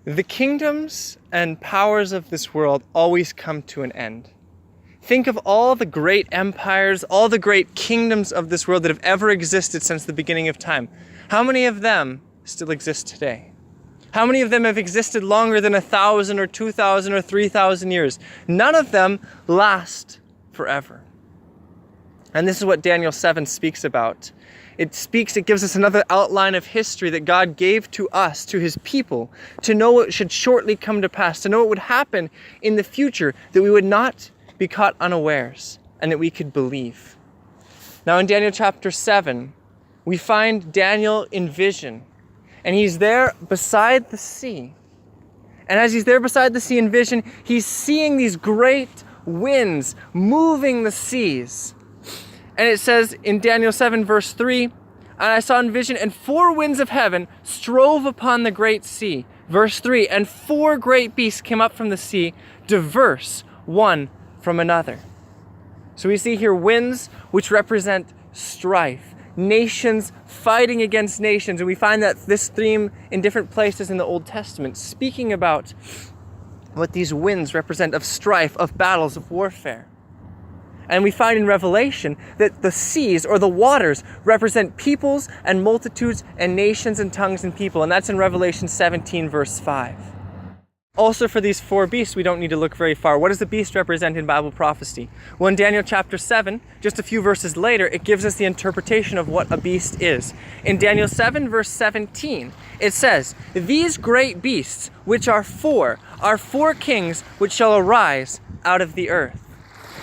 The kingdoms and powers of this world always come to an end. Think of all the great empires, all the great kingdoms of this world that have ever existed since the beginning of time. How many of them still exist today? How many of them have existed longer than 1,000 or 2,000 or 3,000 years? None of them last forever. And this is what Daniel 7 speaks about. It gives us another outline of history that God gave to us, to his people, to know what should shortly come to pass, to know what would happen in the future, that we would not be caught unawares, and that we could believe. Now in Daniel chapter 7, we find Daniel in vision, and he's there beside the sea. And as he's there beside the sea in vision, he's seeing these great winds moving the seas. And it says in Daniel 7 verse 3, "And I saw in vision, and 4 winds of heaven strove upon the great sea." Verse 3, "And 4 great beasts came up from the sea, diverse one from another." So we see here winds which represent strife, nations fighting against nations. And we find that this theme in different places in the Old Testament, speaking about what these winds represent of strife, of battles, of warfare. And we find in Revelation that the seas or the waters represent peoples and multitudes and nations and tongues and people. And that's in Revelation 17 verse 5. Also for these 4 beasts, we don't need to look very far. What does the beast represent in Bible prophecy? Well, in Daniel chapter 7, just a few verses later, it gives us the interpretation of what a beast is. In Daniel 7 verse 17, it says, "These great beasts, which are 4 kings which shall arise out of the earth."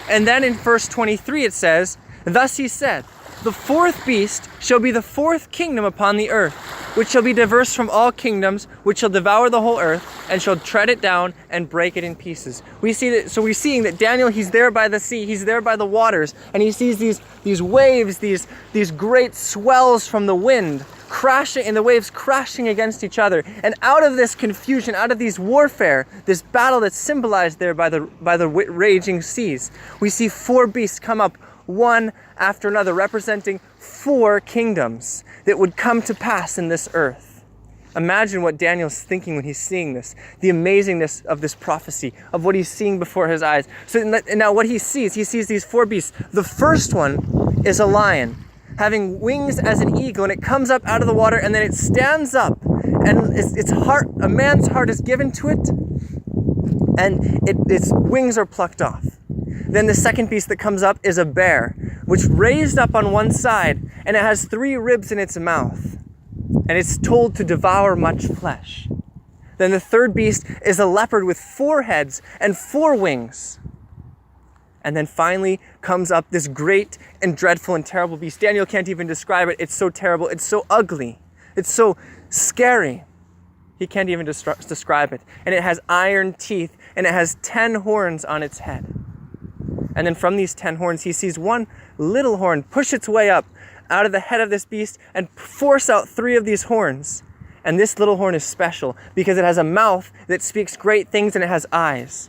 And then in verse 23 it says, "Thus he said, the 4th beast shall be the 4th kingdom upon the earth, which shall be diverse from all kingdoms, which shall devour the whole earth, and shall tread it down and break it in pieces." We're seeing that Daniel, he's there by the sea, he's there by the waters, and he sees these waves, these great swells from the wind crashing, and the waves crashing against each other. And out of this confusion, out of these warfare, this battle that's symbolized there by the raging seas, we see 4 beasts come up, one after another, representing 4 kingdoms that would come to pass in this earth. Imagine what Daniel's thinking when he's seeing this, the amazingness of this prophecy, of what he's seeing before his eyes. So now what he sees these 4 beasts. The first one is a lion, having wings as an eagle, and it comes up out of the water, and then it stands up, and its heart, a man's heart is given to it, and its wings are plucked off. Then the second beast that comes up is a bear, which raised up on one side, and it has 3 ribs in its mouth, and it's told to devour much flesh. Then the third beast is a leopard with 4 heads and 4 wings. And then finally comes up this great and dreadful and terrible beast. Daniel can't even describe it. It's so terrible. It's so ugly. It's so scary. He can't even describe it. And it has iron teeth, and it has 10 horns on its head. And then from these 10 horns, he sees one little horn push its way up out of the head of this beast and force out 3 of these horns. And this little horn is special because it has a mouth that speaks great things, and it has eyes.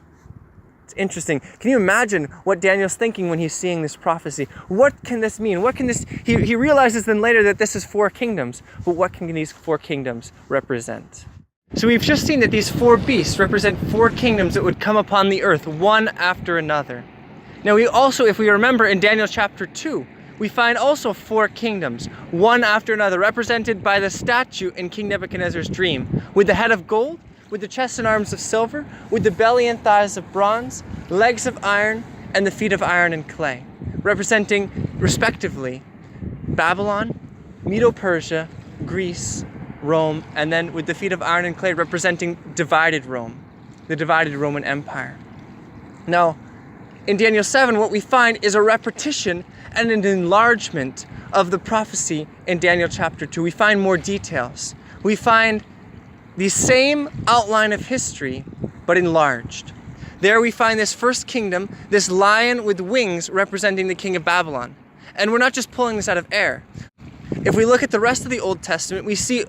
It's interesting. Can you imagine what Daniel's thinking when he's seeing this prophecy? What can this mean? What can this... He realizes then later that this is 4 kingdoms. But what can these 4 kingdoms represent? So we've just seen that these 4 beasts represent 4 kingdoms that would come upon the earth, one after another. Now we also, if we remember in Daniel chapter 2, we find also 4 kingdoms, one after another, represented by the statue in King Nebuchadnezzar's dream, with the head of gold, with the chest and arms of silver, with the belly and thighs of bronze, legs of iron, and the feet of iron and clay, representing, respectively, Babylon, Medo-Persia, Greece, Rome, and then with the feet of iron and clay representing divided Rome, the divided Roman Empire. Now, in Daniel 7, what we find is a repetition and an enlargement of the prophecy in Daniel chapter 2. We find more details. We find the same outline of history, but enlarged. There we find this first kingdom, this lion with wings representing the king of Babylon. And we're not just pulling this out of air. If we look at the rest of the Old Testament, we see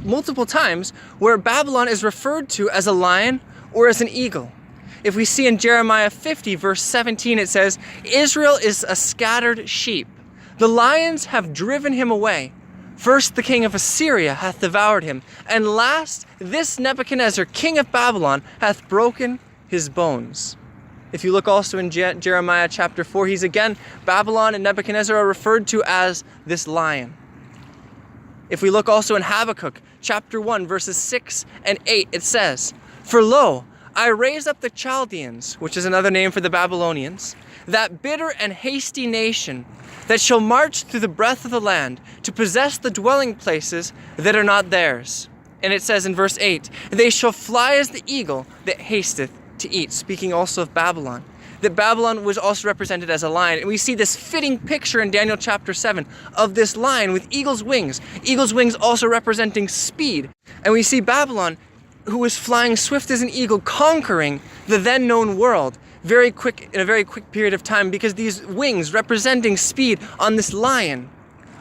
multiple times where Babylon is referred to as a lion or as an eagle. If we see in Jeremiah 50, verse 17, it says, "Israel is a scattered sheep. The lions have driven him away. First, the king of Assyria hath devoured him. And last, this Nebuchadnezzar, king of Babylon, hath broken his bones. If you look also in Jeremiah chapter 4, Babylon and Nebuchadnezzar are referred to as this lion. If we look also in Habakkuk chapter 1, verses 6 and 8, it says, For lo, I raise up the Chaldeans, which is another name for the Babylonians, that bitter and hasty nation, that shall march through the breadth of the land, to possess the dwelling places that are not theirs. And it says in verse 8, They shall fly as the eagle that hasteth to eat. Speaking also of Babylon. That Babylon was also represented as a lion. And we see this fitting picture in Daniel chapter 7 of this lion with eagle's wings. Eagle's wings also representing speed. And we see Babylon, who was flying swift as an eagle, conquering the then known world in a very quick period of time, because these wings representing speed on this lion,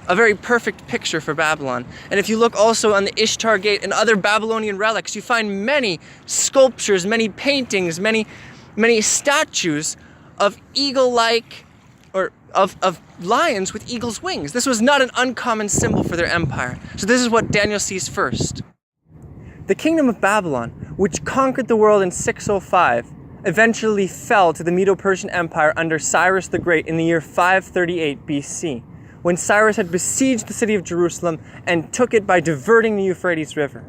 a very perfect picture for Babylon. And if you look also on the Ishtar Gate and other Babylonian relics, you find many sculptures, many paintings, many statues of eagle-like, or of lions with eagle's wings. This was not an uncommon symbol for their empire. So this is what Daniel sees first. The kingdom of Babylon, which conquered the world in 605, eventually fell to the Medo-Persian Empire under Cyrus the Great in the year 538 BC, when Cyrus had besieged the city of Jerusalem and took it by diverting the Euphrates River.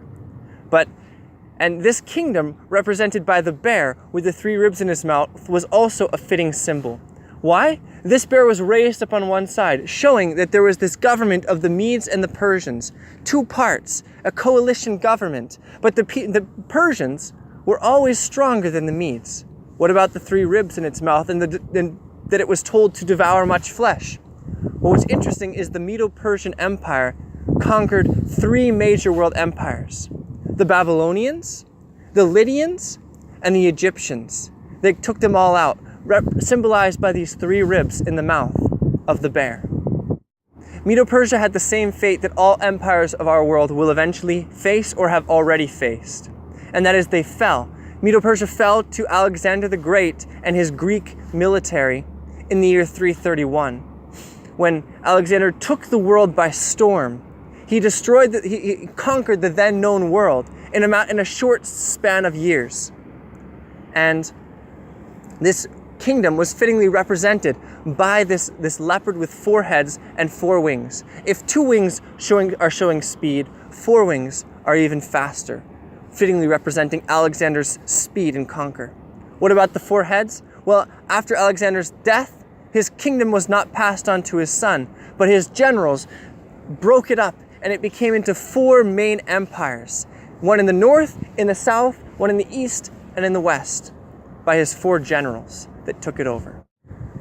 And this kingdom, represented by the bear with the 3 ribs in his mouth, was also a fitting symbol. Why? This bear was raised up on one side, showing that there was this government of the Medes and the Persians, 2 parts, a coalition government. But the Persians were always stronger than the Medes. What about the 3 ribs in its mouth and that it was told to devour much flesh? Well, what's interesting is the Medo-Persian Empire conquered 3 major world empires: the Babylonians, the Lydians, and the Egyptians. They took them all out, symbolized by these 3 ribs in the mouth of the bear. Medo-Persia had the same fate that all empires of our world will eventually face or have already faced. And that is, they fell. Medo-Persia fell to Alexander the Great and his Greek military in the year 331. When Alexander took the world by storm, he conquered the then known world in a short span of years. And this kingdom was fittingly represented by this leopard with 4 heads and 4 wings. If 2 wings are showing speed, 4 wings are even faster, fittingly representing Alexander's speed and conquer. What about the 4 heads? Well, after Alexander's death, his kingdom was not passed on to his son, but his generals broke it up, and it became into 4 main empires. One in the north, in the south, one in the east, and in the west, by his 4 generals that took it over.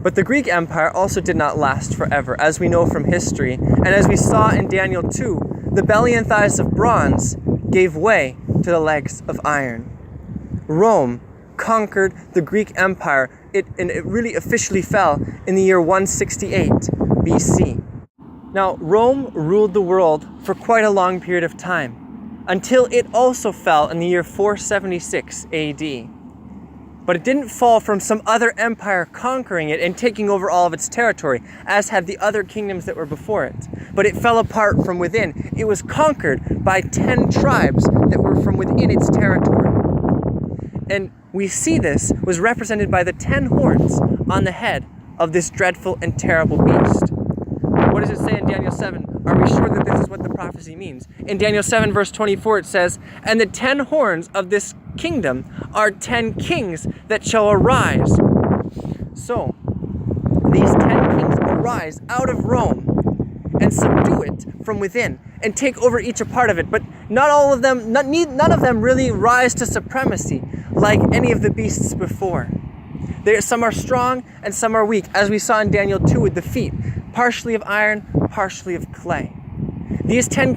But the Greek Empire also did not last forever, as we know from history, and as we saw in Daniel 2, the belly and thighs of bronze gave way to the legs of iron. Rome conquered the Greek Empire, and it really officially fell in the year 168 BC. Now, Rome ruled the world for quite a long period of time, until it also fell in the year 476 AD. But it didn't fall from some other empire conquering it and taking over all of its territory, as had the other kingdoms that were before it. But it fell apart from within. It was conquered by 10 tribes that were from within its territory. And we see this was represented by the 10 horns on the head of this dreadful and terrible beast. What does it say in Daniel 7? Are we sure that this is what the prophecy means? In Daniel 7 verse 24 it says, And the 10 horns of this kingdom are 10 kings that shall arise. So, these 10 kings arise out of Rome and subdue it from within and take over each a part of it. But not all of them, none of them really rise to supremacy like any of the beasts before. Some are strong and some are weak, as we saw in Daniel 2 with the feet, partially of iron, partially of clay. These 10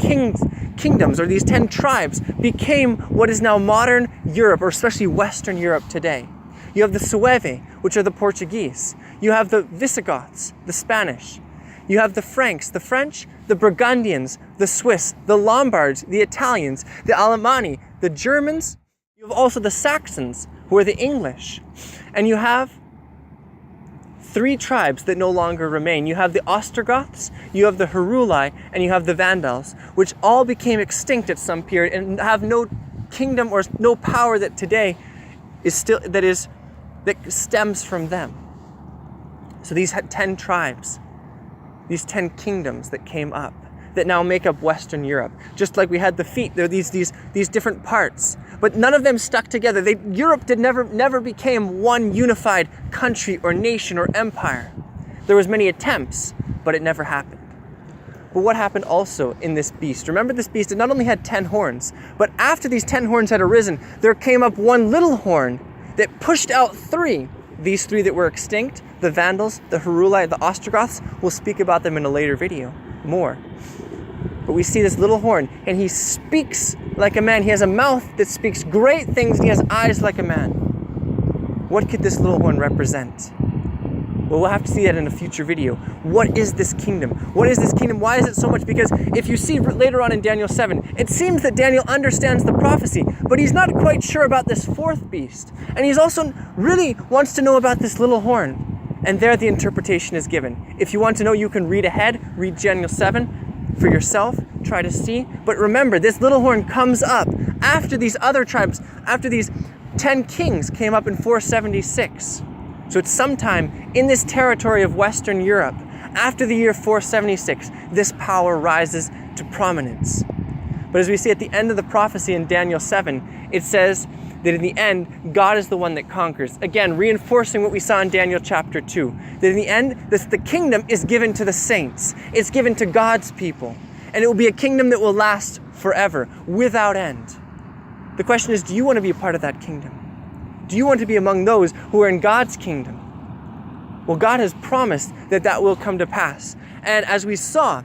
kingdoms, or these 10 tribes, became what is now modern Europe, or especially Western Europe today. You have the Suevi, which are the Portuguese. You have the Visigoths, the Spanish. You have the Franks, the French, the Burgundians, the Swiss, the Lombards, the Italians, the Alemanni, the Germans. You have also the Saxons, who are the English. And you have three tribes that no longer remain. You have the Ostrogoths, you have the Heruli, and you have the Vandals, which all became extinct at some period and have no kingdom or no power that today that stems from them. So these had 10 tribes, these 10 kingdoms that came up, that now make up Western Europe. Just like we had the feet, there are these different parts, but none of them stuck together. Europe never became one unified country or nation or empire. There was many attempts, but it never happened. But what happened also in this beast? Remember, this beast, it not only had 10 horns, but after these 10 horns had arisen, there came up one little horn that pushed out 3. These 3 that were extinct, the Vandals, the Heruli, the Ostrogoths. We'll speak about them in a later video more. But we see this little horn, and he speaks like a man. He has a mouth that speaks great things, and he has eyes like a man. What could this little horn represent? Well, we'll have to see that in a future video. What is this kingdom? What is this kingdom? Why is it so much? Because if you see later on in Daniel 7, it seems that Daniel understands the prophecy, but he's not quite sure about this 4th beast. And he's also really wants to know about this little horn. And there the interpretation is given. If you want to know, you can read ahead, read Daniel 7 for yourself, try to see. But remember, this little horn comes up after these other tribes, after these 10 kings came up in 476. So it's sometime in this territory of Western Europe, after the year 476, this power rises to prominence. But as we see at the end of the prophecy in Daniel 7, it says that in the end, God is the one that conquers. Again, reinforcing what we saw in Daniel chapter 2. That in the end, the kingdom is given to the saints. It's given to God's people. And it will be a kingdom that will last forever, without end. The question is, do you want to be a part of that kingdom? Do you want to be among those who are in God's kingdom? Well, God has promised that will come to pass. And as we saw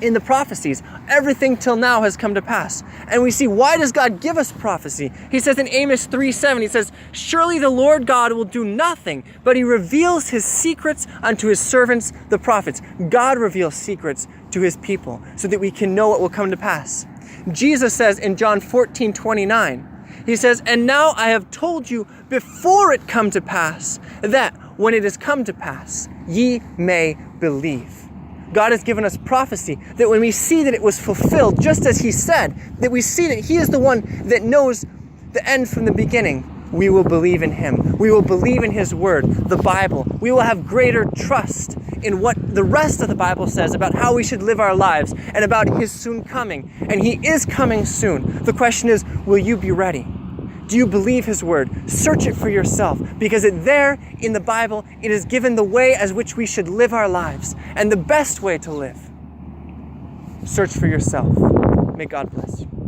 in the prophecies, everything till now has come to pass. And we see, why does God give us prophecy? He says in Amos 3:7, he says, "Surely the Lord God will do nothing, but he reveals his secrets unto his servants, the prophets." God reveals secrets to his people so that we can know what will come to pass. Jesus says in John 14:29, he says, "And now I have told you before it come to pass, that when it has come to pass, ye may believe." God has given us prophecy that when we see that it was fulfilled, just as he said, that we see that he is the one that knows the end from the beginning, we will believe in him. We will believe in his word, the Bible. We will have greater trust in what the rest of the Bible says about how we should live our lives and about his soon coming. And he is coming soon. The question is, will you be ready? Do you believe his word? Search it for yourself, because there in the Bible, it is given the way as which we should live our lives and the best way to live. Search for yourself. May God bless you.